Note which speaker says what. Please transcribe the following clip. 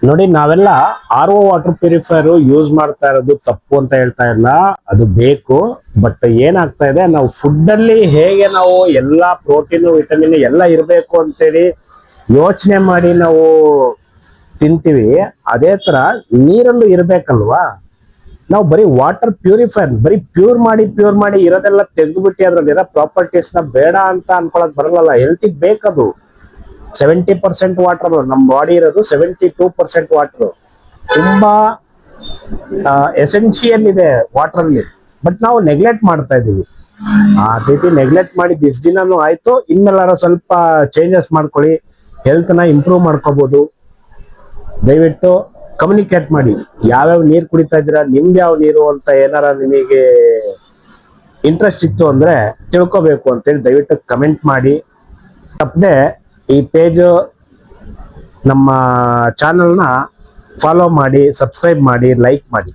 Speaker 1: ನೋಡಿ, ನಾವೆಲ್ಲ R O water purifier use ಮಾಡ್ತಾ ಇರೋದು ತಪ್ಪು ಅಂತ ಹೇಳ್ತಾ ಇಲ್ಲ, ಅದು ಬೇಕು. ಬಟ್ ಏನಾಗ್ತಾ ಇದೆ, ನಾವು ಫುಡ್ ಅಲ್ಲಿ ಹೇಗೆ ನಾವು ಎಲ್ಲಾ ಪ್ರೋಟೀನ್ ವಿಟಮಿನ್ ಎಲ್ಲ ಇರಬೇಕು ಅಂತೇಳಿ ಯೋಚನೆ ಮಾಡಿ ನಾವು ತಿಂತೀವಿ, ಅದೇ ತರ ನೀರಲ್ಲೂ ಇರ್ಬೇಕಲ್ವಾ. ನಾವು ಬರೀ ವಾಟರ್ ಪ್ಯೂರಿಫೈರ್ ಬರೀ ಪ್ಯೂರ್ ಮಾಡಿ ಇರೋದೆಲ್ಲ ತೆಗೆದುಬಿಟ್ಟು ಅದ್ರಲ್ಲಿರೋ ಪ್ರಾಪರ್ಟೀಸ್ ನ ಬೇಡ ಅಂತ ಅನ್ಕೊಳಕ್ ಬರಲ್ಲ. ಹೆಲ್ತಿಗೆ ಬೇಕದು. 70% ವಾಟರ್, ನಮ್ಮ ಬಾಡಿ ಇರೋದು 72% ವಾಟರ್. ತುಂಬಾ ಎಸೆನ್ಷಿಯಲ್ ಇದೆ ವಾಟರ್ ಅಲ್ಲಿ. ಬಟ್ ನಾವು ನೆಗ್ಲೆಕ್ಟ್ ಮಾಡ್ತಾ ಇದೀವಿ. ಆ ರೀತಿ ನೆಗ್ಲೆಕ್ಟ್ ಮಾಡಿದ್ ಇಷ್ಟ ದಿನಾನು ಆಯ್ತು. ಇನ್ಮೇಲಾರ ಸ್ವಲ್ಪ ಚೇಂಜಸ್ ಮಾಡ್ಕೊಳ್ಳಿ, ಹೆಲ್ತ್ ನ ಇಂಪ್ರೂವ್ ಮಾಡ್ಕೋಬಹುದು. ದಯವಿಟ್ಟು ಕಮ್ಯುನಿಕೇಟ್ ಮಾಡಿ, ಯಾವ್ಯಾವ ನೀರು ಕುಡಿತಾ ಇದ್ದೀರಾ, ನಿಮ್ದು ಯಾವ ನೀರು ಅಂತ ಏನಾರ ನಿಮಗೆ ಇಂಟ್ರೆಸ್ಟ್ ಇತ್ತು ಅಂದ್ರೆ ತಿಳ್ಕೊಬೇಕು ಅಂತೇಳಿ ದಯವಿಟ್ಟು ಕಮೆಂಟ್ ಮಾಡಿ. ತಪ್ಪದೆ ಈ ಪೇಜ್ ನಮ್ಮ ಚಾನಲ್ನ ಫಾಲೋ ಮಾಡಿ, ಸಬ್ಸ್ಕ್ರೈಬ್ ಮಾಡಿ, ಲೈಕ್ ಮಾಡಿ.